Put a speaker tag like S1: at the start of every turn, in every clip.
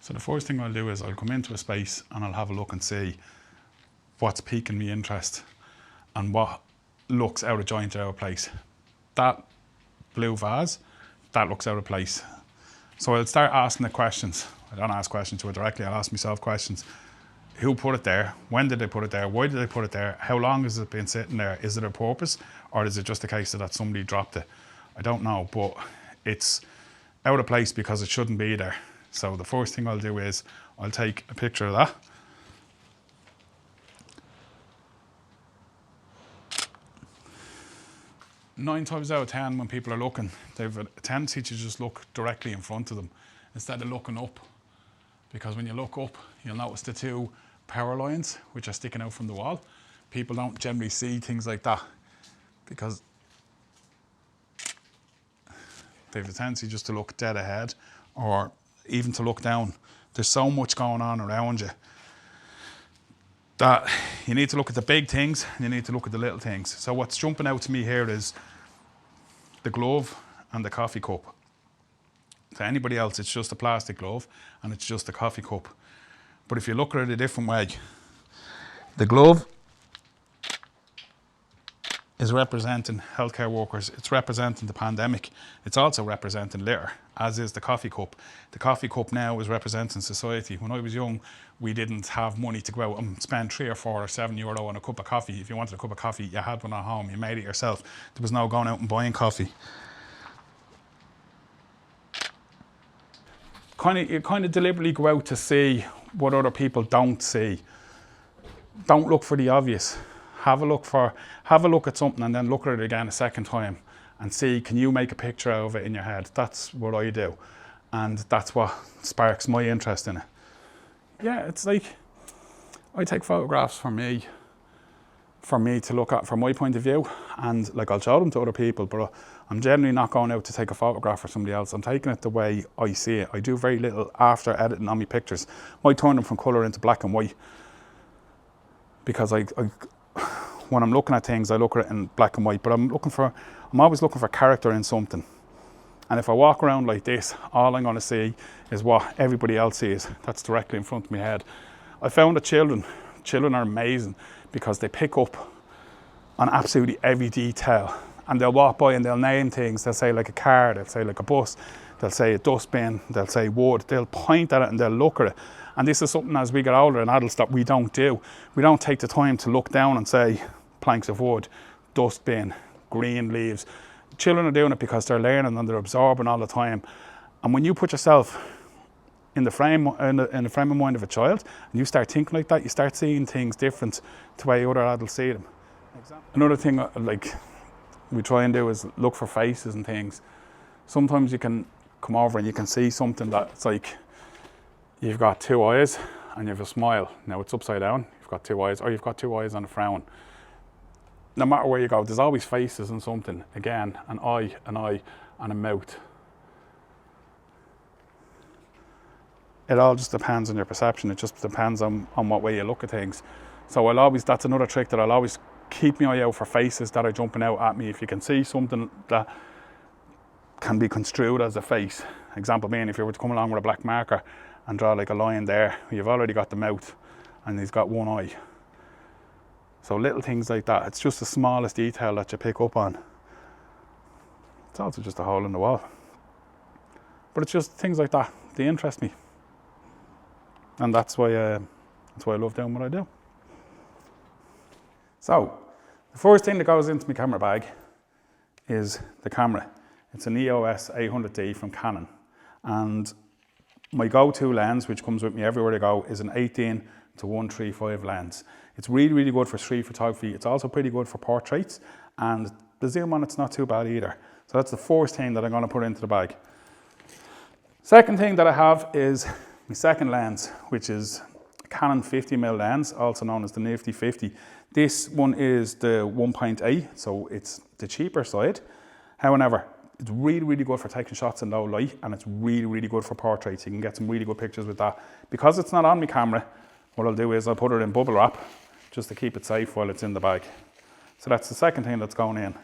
S1: So the first thing I'll do is I'll come into a space and I'll have a look and see what's piquing my interest and what looks out of joint, out of place. That blue vase, that looks out of place. So I'll start asking the questions. I don't ask questions to it directly, I'll ask myself questions. Who put it there? When did they put it there? Why did they put it there? How long has it been sitting there? Is it a purpose, or is it just a case that somebody dropped it? I don't know, but it's out of place because it shouldn't be there. So the first thing I'll do is I'll take a picture of that. Nine times out of 10 when people are looking, they've a tendency to just look directly in front of them instead of looking up. Because when you look up, you'll notice the two power lines which are sticking out from the wall. People don't generally see things like that because they have a tendency just to look dead ahead or even to look down. There's so much going on around you that you need to look at the big things and you need to look at the little things. So what's jumping out to me here is the glove and the coffee cup. To anybody else, it's just a plastic glove and it's just a coffee cup. But if you look at it a different way, the glove is representing healthcare workers, it's representing the pandemic, it's also representing litter, as is the coffee cup. The coffee cup now is representing society. When I was young, we didn't have money to go out and spend €3 or €4 or €7 on a cup of coffee. If you wanted a cup of coffee, you had one at home, you made it yourself. There was no going out and buying coffee. You kind of deliberately go out to see what other people don't see. Don't look for the obvious. Have a look at something and then look at it again a second time and see, can you make a picture of it in your head? That's what I do. And that's what sparks my interest in it. Yeah, it's like, I take photographs for me to look at from my point of view, and like I'll show them to other people, but I'm generally not going out to take a photograph for somebody else. I'm taking it the way I see it. I do very little after editing on my pictures. I might turn them from colour into black and white because when I'm looking at things, I look at it in black and white, but I'm always looking for character in something. And if I walk around like this, all I'm going to see is what everybody else sees. That's directly in front of my head. I found that children are amazing because they pick up on absolutely every detail, and they'll walk by and they'll name things. They'll say like a car, they'll say like a bus, they'll say a dustbin, they'll say wood. They'll point at it and they'll look at it. And this is something as we get older and adults that we don't do. We don't take the time to look down and say planks of wood, dustbin, green leaves. Children are doing it because they're learning and they're absorbing all the time. And when you put yourself in the frame of mind of a child and you start thinking like that, you start seeing things different to the way other adults see them. Another thing like we try and do is look for faces and things. Sometimes you can come over and you can see something that's like you've got two eyes and you have a smile. Now it's upside down, you've got two eyes, or you've got two eyes and a frown. No matter where you go, there's always faces and something. Again, an eye, and a mouth. It all just depends on your perception. It just depends on what way you look at things. So that's another trick that I'll always keep my eye out for faces that are jumping out at me. If you can see something that can be construed as a face, example being if you were to come along with a black marker and draw like a line there, you've already got the mouth and he's got one eye. So little things like that, it's just the smallest detail that you pick up on. It's also just a hole in the wall. But it's just things like that, they interest me. And that's why I love doing what I do. So, the first thing that goes into my camera bag is the camera. It's an EOS 800D from Canon. And my go-to lens, which comes with me everywhere I go, is an 18-135 lens. It's really, really good for street photography. It's also pretty good for portraits, and the zoom on it's not too bad either. So that's the first thing that I'm going to put into the bag. Second thing that I have is my second lens, which is a Canon 50mm lens, also known as the Nifty 50. This one is the 1.8, so it's the cheaper side. However, it's really, really good for taking shots in low light, and it's really, really good for portraits. You can get some really good pictures with that. Because it's not on my camera, what I'll do is I'll put it in bubble wrap just to keep it safe while it's in the bag. So that's the second thing that's going in.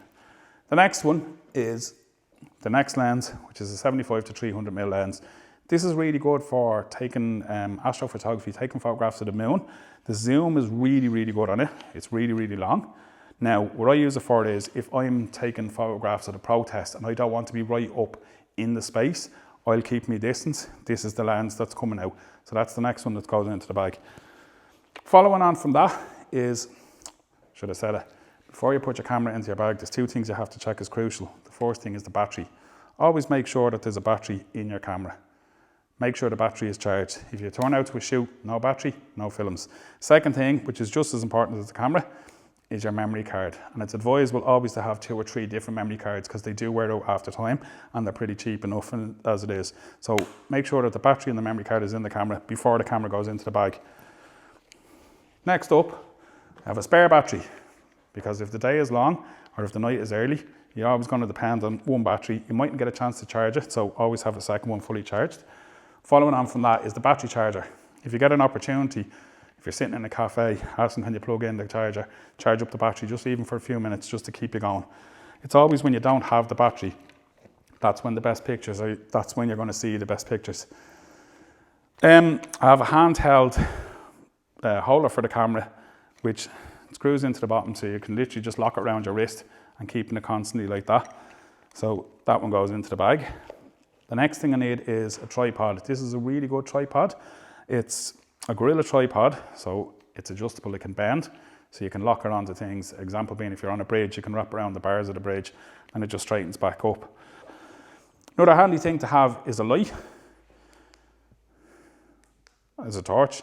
S1: The next one is the next lens, which is a 75-300mm lens. This is really good for taking astrophotography, taking photographs of the moon. The zoom is really, really good on it. It's really, really long. Now, what I use it for is if I'm taking photographs of the protest and I don't want to be right up in the space, I'll keep my distance. This is the lens that's coming out. So that's the next one that goes into the bag. Following on from that is, should have said it, before you put your camera into your bag, there's two things you have to check is crucial. The first thing is the battery. Always make sure that there's a battery in your camera. Make sure the battery is charged. If you turn out to a shoot, no battery, no films. Second thing, which is just as important as the camera, is your memory card. And it's advisable always to have 2 or 3 different memory cards because they do wear out after time and they're pretty cheap enough as it is. So make sure that the battery and the memory card is in the camera before the camera goes into the bag. Next up, have a spare battery, because if the day is long or if the night is early, you're always going to depend on one battery. You mightn't get a chance to charge it, so always have a second one fully charged. Following on from that is the battery charger. If you get an opportunity, if you're sitting in a cafe, ask them, can you plug in the charger, charge up the battery just even for a few minutes just to keep you going. It's always when you don't have the battery, that's when the best pictures are, that's when you're going to see the best pictures. I have a handheld holder for the camera, which screws into the bottom, so you can literally just lock it around your wrist and keeping it constantly like that. So that one goes into the bag. The next thing I need is a tripod. This is a really good tripod. It's a Gorilla tripod, so it's adjustable, it can bend, so you can lock it onto things. Example being, if you're on a bridge, you can wrap around the bars of the bridge and it just straightens back up. Another handy thing to have is a light, as a torch.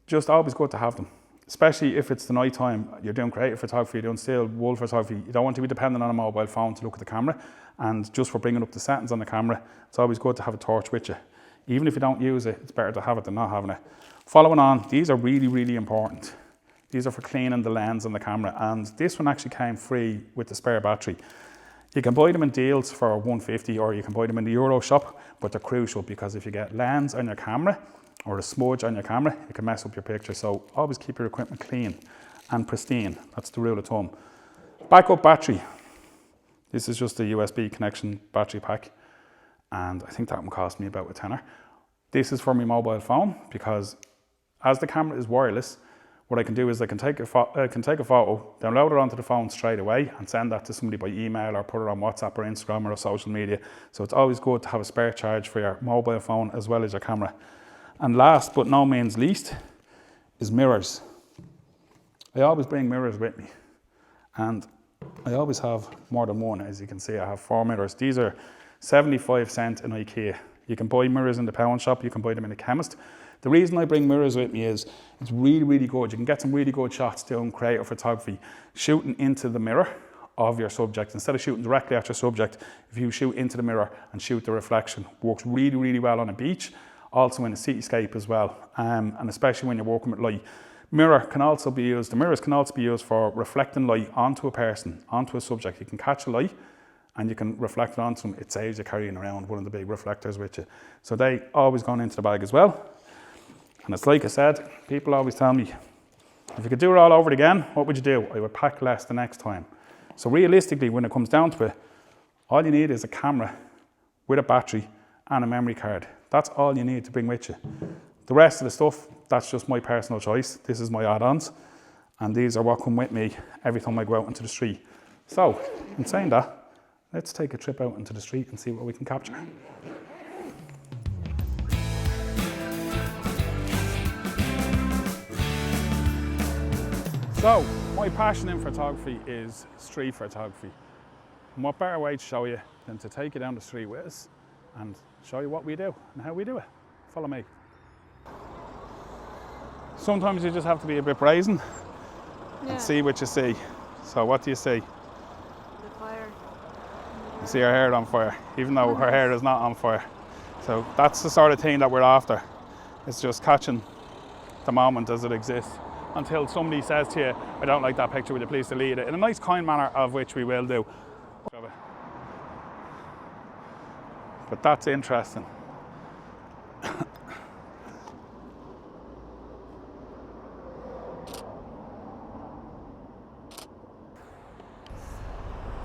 S1: Just always good to have them, especially if it's the night time, you're doing creative photography, you're doing still world photography. You don't want to be dependent on a mobile phone to look at the camera, and just for bringing up the settings on the camera, it's always good to have a torch with you. Even if you don't use it, it's better to have it than not having it. Following on, these are really, really important. These are for cleaning the lens on the camera, and this one actually came free with the spare battery. You can buy them in deals for $150 or you can buy them in the Euro shop, but they're crucial because if you get lens on your camera or a smudge on your camera, it can mess up your picture. So always keep your equipment clean and pristine. That's the rule of thumb. Backup battery. This is just a USB connection battery pack, and I think that one cost me about a tenner. This is for my mobile phone because as the camera is wireless, what I can do is I can take a photo, download it onto the phone straight away and send that to somebody by email or put it on WhatsApp or Instagram or social media. So it's always good to have a spare charge for your mobile phone as well as your camera. And last but no means least is mirrors. I always bring mirrors with me, and I always have more than one. As you can see, I have 4 mirrors. These are 75 cents in IKEA. You can buy mirrors in the pound shop, you can buy them in a chemist. The reason I bring mirrors with me is it's really, really good. You can get some really good shots doing creative photography, shooting into the mirror of your subject. Instead of shooting directly at your subject, if you shoot into the mirror and shoot the reflection, works really, really well on a beach, also in a cityscape as well, and especially when you're working with light. The mirrors can also be used for reflecting light onto a person, onto a subject. You can catch a light and you can reflect it onto them. It saves you carrying around one of the big reflectors with you. So they always gone into the bag as well. And it's like I said, people always tell me, if you could do it all over again, what would you do? I would pack less the next time. So realistically, when it comes down to it, all you need is a camera with a battery and a memory card. That's all you need to bring with you. The rest of the stuff, that's just my personal choice. This is my add-ons, and these are what come with me every time I go out into the street. So, in saying that, let's take a trip out into the street and see what we can capture. So, my passion in photography is street photography. And what better way to show you than to take you down the street with us and show you what we do and how we do it. Follow me. Sometimes you just have to be a bit brazen and see what you see. So what do you see?
S2: The fire.
S1: You see her hair on fire, even though her hair is not on fire. So that's the sort of thing that we're after. It's just catching the moment as it exists until somebody says to you, I don't like that picture, will you please delete it? In a nice, kind manner, of which we will do. But that's interesting.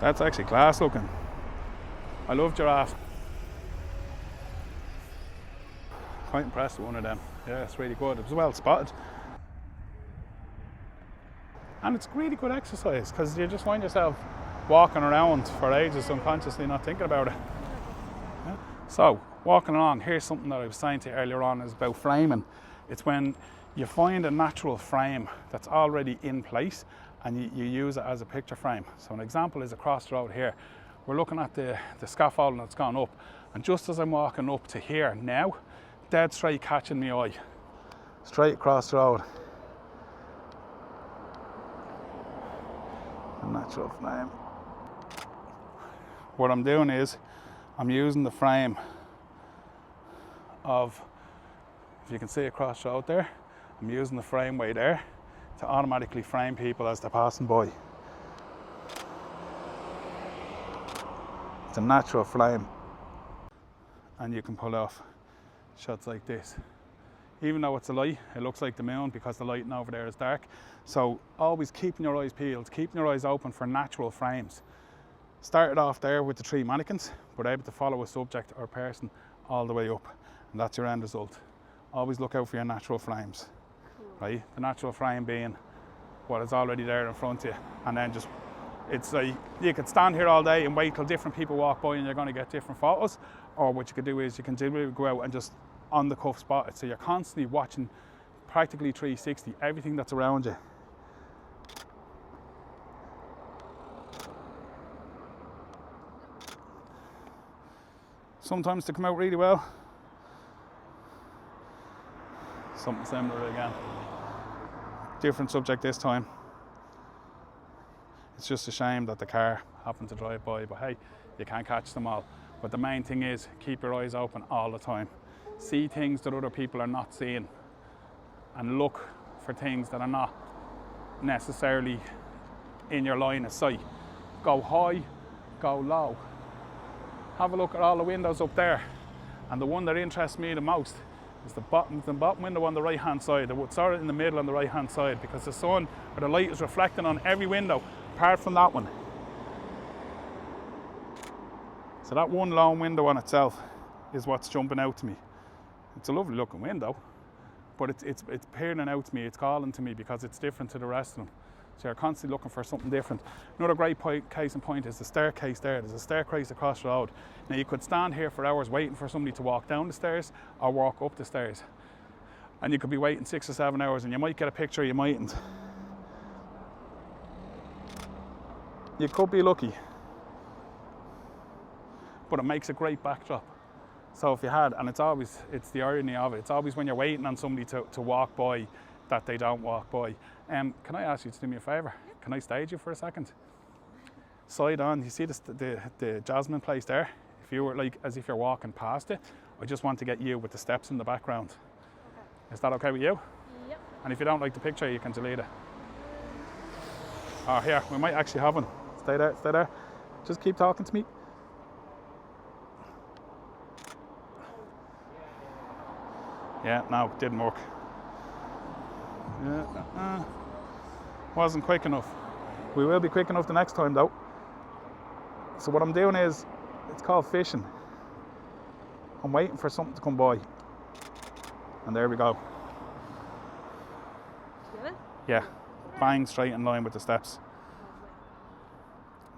S1: That's actually class looking. I love giraffe. Quite impressed with one of them. Yeah, it's really good. It was well spotted. And it's really good exercise because you just find yourself walking around for ages unconsciously not thinking about it. Yeah. So, walking along, here's something that I was saying to you earlier on is about framing. It's when you find a natural frame that's already in place and you use it as a picture frame. So an example is across the road here. We're looking at the scaffolding that's gone up, and just as I'm walking up to here now, dead straight catching my eye, straight across the road. A natural frame. What I'm doing is I'm using the frame of, if you can see across the road there, I'm using the frameway there to automatically frame people as they're passing by. It's a natural frame, and you can pull off shots like this. Even though it's a light, it looks like the moon because the lighting over there is dark. So always keeping your eyes peeled, keeping your eyes open for natural frames. Started off there with the 3 mannequins, but able to follow a subject or person all the way up, and that's your end result. Always look out for your natural frames, right? The natural frame being what is already there in front of you, and then just, it's like you could stand here all day and wait till different people walk by and you're going to get different photos, or what you could do is you can go out and just on the cuff spot it, so you're constantly watching practically 360 everything that's around you. Sometimes they come out really well. Something similar again. Different subject this time. It's just a shame that the car happened to drive by, but hey, you can't catch them all. But the main thing is keep your eyes open all the time. See things that other people are not seeing, and look for things that are not necessarily in your line of sight. Go high, go low. Have a look at all the windows up there, and the one that interests me the most is the bottom window on the right hand side, sort of in the middle on the right hand side, because the sun or the light is reflecting on every window apart from that one. So that one lone window on itself is what's jumping out to me. It's a lovely looking window, but it's peering out to me, it's calling to me because it's different to the rest of them. So you're constantly looking for something different. Another great case in point is the staircase there. There's a staircase across the road. Now you could stand here for hours waiting for somebody to walk down the stairs or walk up the stairs. And you could be waiting 6 or 7 hours and you might get a picture, you mightn't. You could be lucky, but it makes a great backdrop. So if you had, and it's the irony of it, it's always when you're waiting on somebody to walk by that they don't walk by. Can I ask you to do me a favour? Can I stage you for a second? Side on, you see the Jasmine place there? If you were like, as if you're walking past it, I just want to get you with the steps in the background. Okay. Is that okay with you? Yep. And if you don't like the picture, you can delete it. Oh, here, we might actually have one. Stay there, stay there. Just keep talking to me. Yeah, no, didn't work. Yeah, wasn't quick enough. We will be quick enough the next time though. So what I'm doing is, it's called fishing. I'm waiting for something to come by. And there we go. Get it? Yeah, bang straight in line with the steps.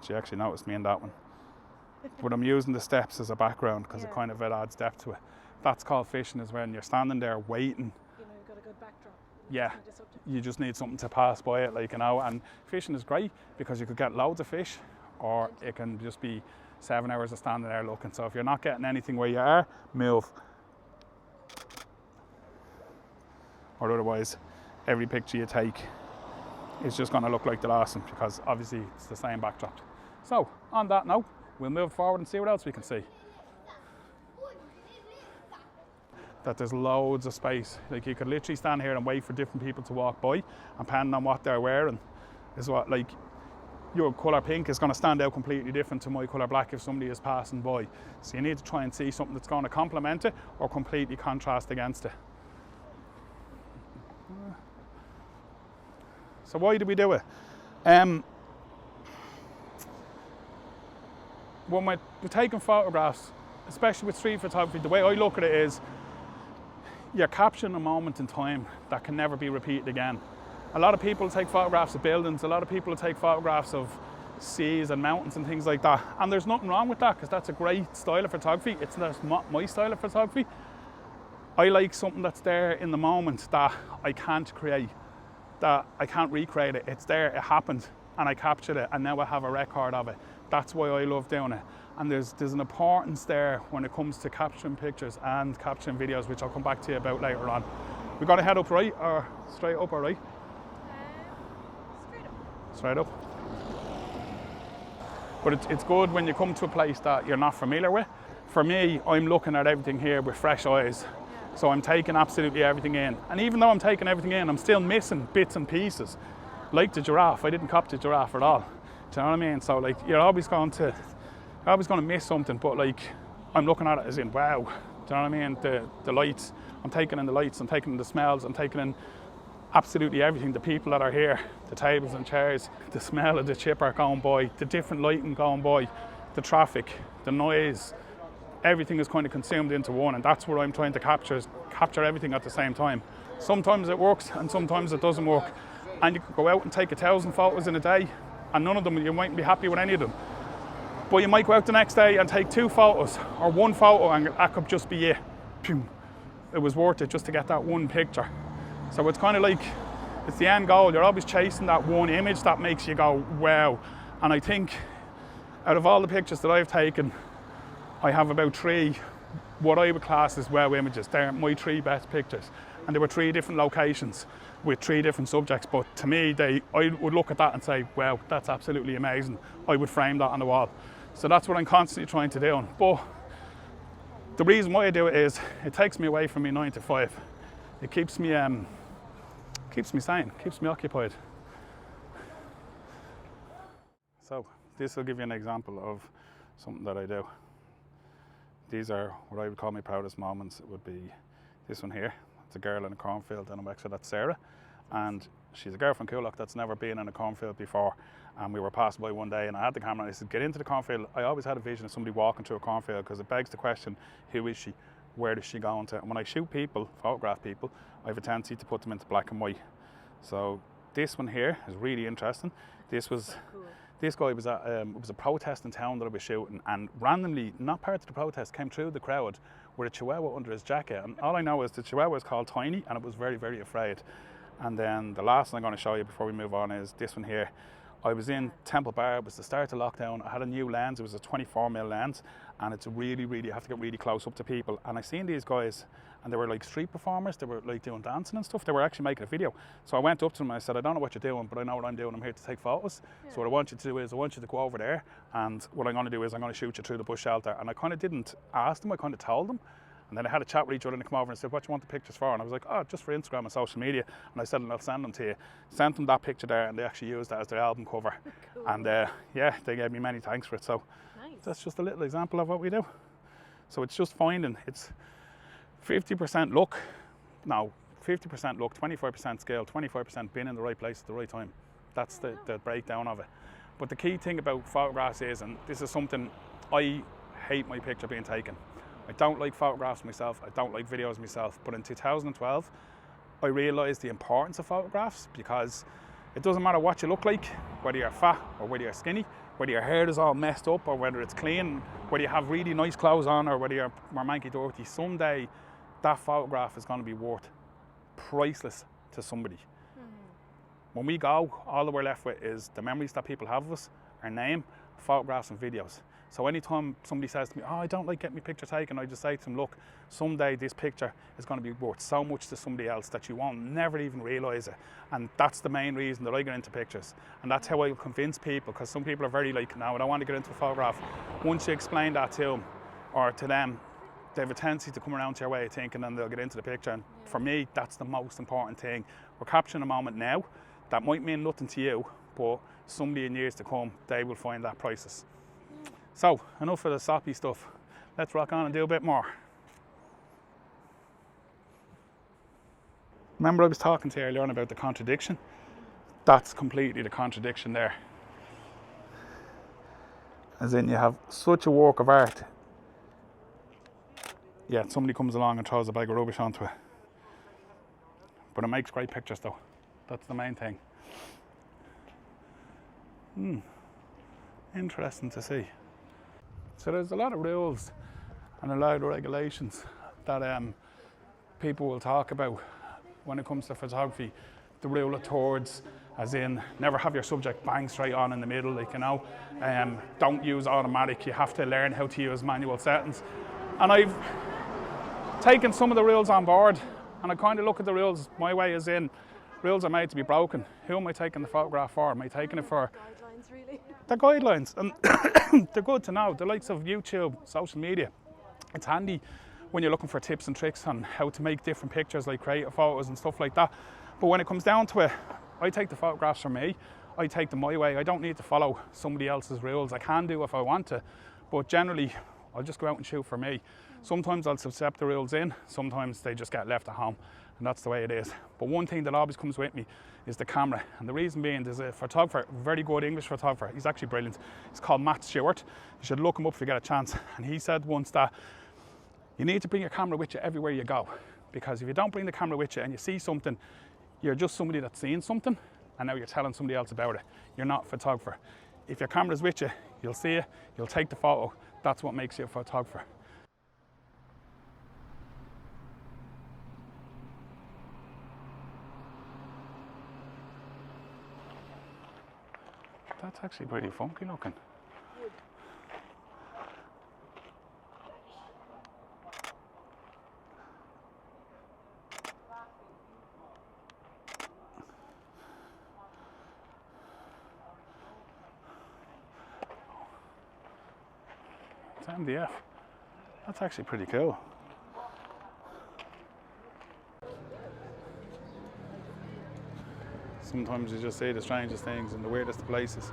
S1: She actually noticed me in that one. But I'm using the steps as a background because it kind of adds depth to it. That's called fishing, is when you're standing there waiting. You know, you've got a good backdrop. Yeah, you just need something to pass by it, like, you know. And fishing is great because you could get loads of fish, or it can just be 7 hours of standing there looking. So if you're not getting anything where you are, move. Or otherwise, every picture you take is just going to look like the last one because obviously it's the same backdrop. So on that note, we'll move forward and see what else we can see. That there's loads of space. Like, you could literally stand here and wait for different people to walk by, and depending on what they're wearing is what, like, your colour pink is going to stand out completely different to my colour black if somebody is passing by. So you need to try and see something that's going to complement it or completely contrast against it. So why do we do it? When we're taking photographs, especially with street photography, the way I look at it is, you're capturing a moment in time that can never be repeated again. A lot of people take photographs of buildings, a lot of people take photographs of seas and mountains and things like that. And there's nothing wrong with that, because that's a great style of photography. It's not my style of photography. I like something that's there in the moment that I can't create, that I can't recreate it. It's there, it happened, and I captured it, and now I have a record of it. That's why I love doing it. And there's an importance there when it comes to capturing pictures and capturing videos, which I'll come back to you about later on. We got to head up right or straight up or right?
S2: Straight up.
S1: Straight up. But it's good when you come to a place that you're not familiar with. For me, I'm looking at everything here with fresh eyes. So I'm taking absolutely everything in. And even though I'm taking everything in, I'm still missing bits and pieces. Like the giraffe, I didn't capture the giraffe at all. Do you know what I mean? So like, you're always going to miss something, but like, I'm looking at it as in, wow. Do you know what I mean? The lights, I'm taking in the lights, I'm taking in the smells, I'm taking in absolutely everything. The people that are here, the tables and chairs, the smell of the chipper going by, the different lighting going by, the traffic, the noise, everything is kind of consumed into one, and that's what I'm trying to capture, is capture everything at the same time. Sometimes it works and sometimes it doesn't work. And you could go out and take 1,000 photos in a day, and none of them, you mightn't be happy with any of them. But you might go out the next day and take 2 photos or 1 photo, and that could just be it. It was worth it just to get that one picture. So it's kind of like, it's the end goal. You're always chasing that one image that makes you go, wow. And I think out of all the pictures that I've taken, I have about 3 what I would class as wow images. They're my 3 best pictures. And there were 3 different locations with 3 different subjects. But to me, I would look at that and say, wow, that's absolutely amazing. I would frame that on the wall. So that's what I'm constantly trying to do. But the reason why I do it is, it takes me away from my 9 to 5. It keeps me sane, keeps me occupied. So this will give you an example of something that I do. These are what I would call my proudest moments. It would be this one here. It's a girl in a cornfield, and I'm actually, that's Sarah. And she's a girl from Coolock that's never been in a cornfield before. And we were passing by one day, and I had the camera, and I said, get into the cornfield. I always had a vision of somebody walking through a cornfield, because it begs the question, who is she? Where does she go into? And when I shoot people, photograph people, I have a tendency to put them into black and white. So this one here is really interesting. This was, cool. This guy was at, it was a protest in town that I was shooting, and randomly, not part of the protest, came through the crowd with a chihuahua under his jacket. And all I know is the chihuahua is called Tiny, and it was very, very afraid. And then the last thing I'm going to show you before we move on is this one here. I was in Temple Bar, it was the start of lockdown. I had a new lens, it was a 24mm lens, and it's really, really, you have to get really close up to people. And I seen these guys, and they were like street performers, they were like doing dancing and stuff. They were actually making a video. So I went up to them and I said, I don't know what you're doing, but I know what I'm doing. I'm here to take photos. Yeah. So what I want you to do is, I want you to go over there, and what I'm going to do is I'm going to shoot you through the bush shelter. And I kind of didn't ask them, I kind of told them. And then I had a chat with each other, and they come over and said, what do you want the pictures for? And I was like, oh, just for Instagram and social media. And I said, and I'll send them to you. Sent them that picture there, and they actually used that as their album cover. Cool. And yeah, they gave me many thanks for it. So nice. That's just a little example of what we do. So it's just finding, it's 50% luck, no, 50% luck, 25% skill, 25% being in the right place at the right time. That's the breakdown of it. But the key thing about photographs is, and this is something, I hate my picture being taken. I don't like photographs myself, I don't like videos myself, but in 2012, I realised the importance of photographs, because it doesn't matter what you look like, whether you're fat or whether you're skinny, whether your hair is all messed up or whether it's clean, whether you have really nice clothes on or whether you're more manky-dorky, someday that photograph is going to be worth priceless to somebody. When we go, all that we're left with is the memories that people have of us, our name, photographs and videos. So anytime somebody says to me, oh, I don't like getting my picture taken, I just say to them, look, someday this picture is going to be worth so much to somebody else that you won't never even realise it. And that's the main reason that I get into pictures. And that's how I convince people, because some people are very like, no, I don't want to get into a photograph. Once you explain that to them, or to them, they have a tendency to come around to your way of thinking, and they'll get into the picture. And for me, that's the most important thing. We're capturing a moment now that might mean nothing to you, but somebody in years to come, they will find that priceless. So, enough of the soppy stuff. Let's rock on and do a bit more. Remember I was talking to you earlier on about the contradiction? That's completely the contradiction there. As in, you have such a work of art, yet somebody comes along and throws a bag of rubbish onto it. But it makes great pictures though. That's the main thing. Interesting to see. So there's a lot of rules and a lot of regulations that people will talk about when it comes to photography. The rule of thirds, as in never have your subject bang straight on in the middle, like, you know. Don't use automatic, you have to learn how to use manual settings. And I've taken some of the rules on board, and I kind of look at the rules my way, as in rules are made to be broken. Who am I taking the photograph for? Am I taking it for
S2: Guidelines, really?
S1: the guidelines? And they're good to know. The likes of YouTube, social media, it's handy when you're looking for tips and tricks on how to make different pictures, like creative photos and stuff like that. But when it comes down to it, I take the photographs for me. I take them my way. I don't need to follow somebody else's rules. I can do if I want to, but generally I'll just go out and shoot for me. Sometimes I'll accept the rules in, sometimes they just get left at home, and that's the way it is. But one thing that always comes with me is the camera, and the reason being, there's a photographer, very good English photographer, he's actually brilliant. He's called Matt Stewart. You should look him up if you get a chance. And he said once that you need to bring your camera with you everywhere you go, because if you don't bring the camera with you and you see something, you're just somebody that's seeing something, and now you're telling somebody else about it. You're not a photographer. If your camera's with you, you'll see it, you'll take the photo. That's what makes you a photographer. That's actually pretty funky looking. It's MDF. That's actually pretty cool. Sometimes you just see the strangest things in the weirdest of places.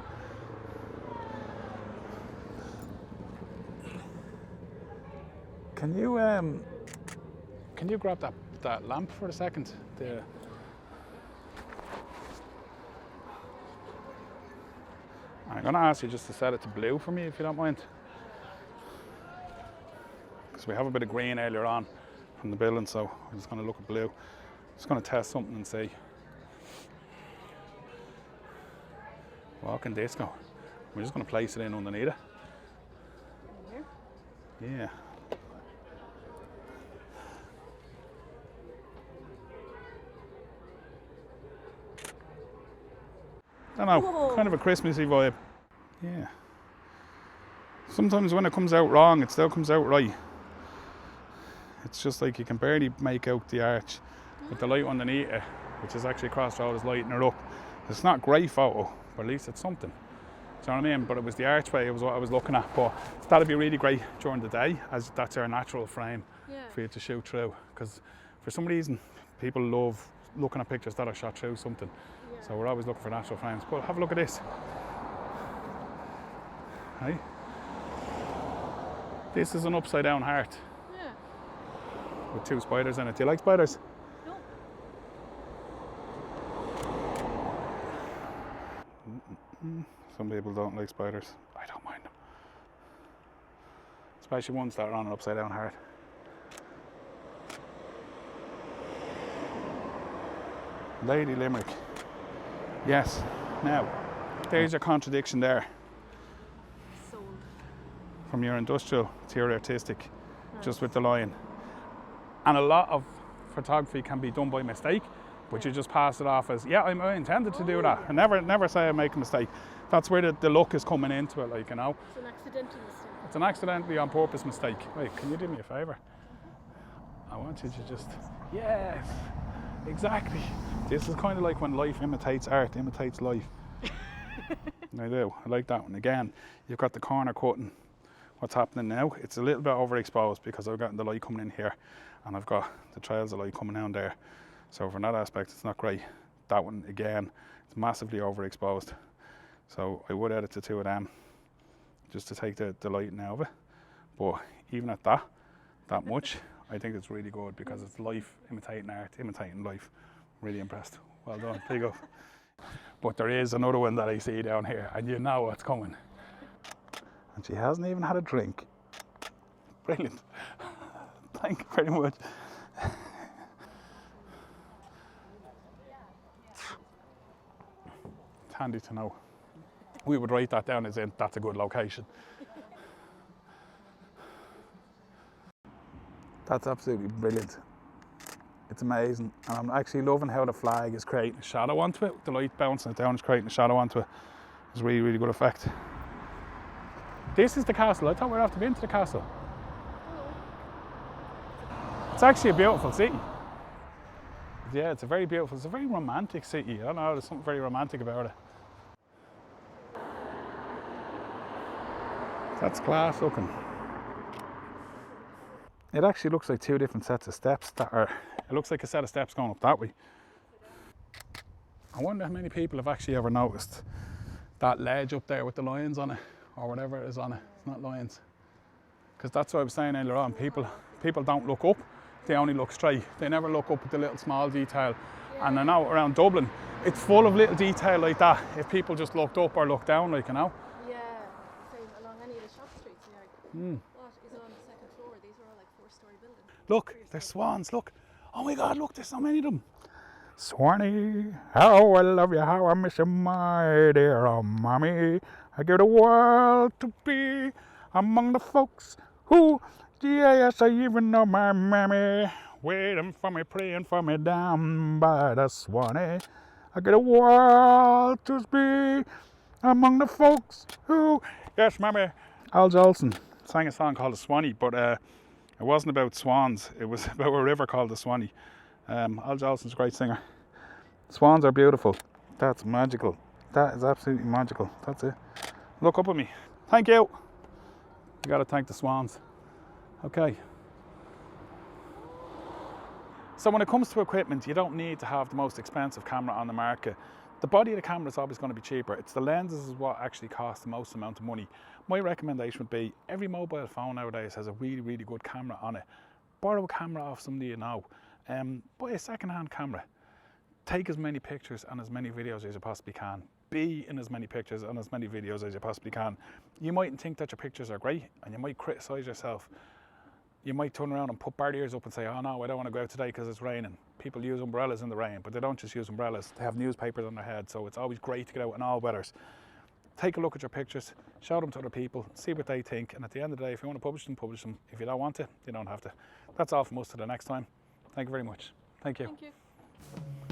S1: Can you grab that lamp for a second? I'm gonna ask you just to set it to blue for me, if you don't mind. Because we have a bit of green earlier on from the building, so I'm just gonna look at blue. Just gonna test something and see. Walking disco. We're just going to place it in underneath it. Yeah. I don't know,
S2: Whoa.
S1: kind of a Christmassy vibe. Yeah. Sometimes when it comes out wrong, it still comes out right. It's just like you can barely make out the arch with the light underneath it, which is actually crossroad is lighting her up. It's not a great photo, but at least it's something. Do you know what I mean? But it was the archway, it was what I was looking at. But that'd be really great during the day, as that's our natural frame for you to shoot through. Because for some reason, people love looking at pictures that are shot through something. Yeah. So we're always looking for natural frames. But have a look at this. Hey? This is an upside down heart.
S2: Yeah.
S1: With 2 spiders in it. Do you like spiders? Some people don't like spiders. I don't mind them. Especially ones that are on an upside down heart. Lady Limerick. Yes. Now, there's your contradiction there.
S2: Sold.
S1: From your industrial to your artistic, just with the line. And a lot of photography can be done by mistake, but you just pass it off as, yeah, I intended to do that. I never say I make a mistake. That's where the look is coming into it, like, you know.
S2: It's an accidental mistake.
S1: It's an accidentally on purpose mistake. Wait, can you do me a favour? I want you to just, yes, exactly. This is kind of like when life imitates art, imitates life. I do, I like that one. Again, you've got the corner cutting. What's happening now, it's a little bit overexposed because I've got the light coming in here and I've got the trails of light coming down there. So from that aspect, it's not great. That one, again, it's massively overexposed. So I would edit the 2 of them just to take the lighting out of it. But even at that much, I think it's really good because it's life imitating art, imitating life. Really impressed. Well done, big up. But there is another one that I see down here and you know what's coming. And she hasn't even had a drink. Brilliant. Thank you very much. handy to know. We would write that down as in that's a good location. That's absolutely brilliant. It's amazing, and I'm actually loving how the flag is creating a shadow onto it. The light bouncing it down is creating a shadow onto it. It's really, really good effect. This is the castle. I thought we'd have to be into the castle. It's actually a beautiful city. Yeah, it's a very romantic city. I don't know, there's something very romantic about it. That's class looking. It actually looks like two different sets of steps it looks like a set of steps going up that way. I wonder how many people have actually ever noticed that ledge up there with the lions on it, or whatever it is on it. It's not lions. Because that's what I was saying earlier on, people don't look up, they only look straight. They never look up at the little small detail. Yeah. And I know around Dublin, it's full of little detail like that, if people just looked up or looked down, like, you know.
S2: Yeah, same along any of the shop streets. You're like, what is on the second floor? These are all like 4-story buildings.
S1: Look, there's swans, look. Oh my God, look, there's so many of them. Swanee, how I love you, how I miss you, my dear mommy. I give the world to be among the folks who, yes, I even know my mammy. Waiting for me, praying for me down by the Swanee. I give the world to be among the folks who, yes, mammy. Al Jolson sang a song called The Swanee, but it wasn't about swans, it was about a river called the Swanee. Al Jolson's a great singer. Swans are beautiful. That's magical. That is absolutely magical. That's it. Look up at me. Thank you. You got to thank the swans. Okay. So when it comes to equipment, you don't need to have the most expensive camera on the market. The body of the camera is always going to be cheaper. It's the lenses is what actually costs the most amount of money. My recommendation would be every mobile phone nowadays has a really, really good camera on it. Borrow a camera off somebody you know. Buy a second-hand camera. Take as many pictures and as many videos as you possibly can. Be in as many pictures and as many videos as you possibly can. You mightn't think that your pictures are great and you might criticize yourself. You might turn around and put barriers up and say, oh no, I don't want to go out today because it's raining. People use umbrellas in the rain, but they don't just use umbrellas. They have newspapers on their head, so it's always great to get out in all weathers. Take a look at your pictures, show them to other people, see what they think, and at the end of the day, if you want to publish them, publish them. If you don't want to, you don't have to. That's all from us till the next time. Thank you very much. Thank you.
S2: Thank you.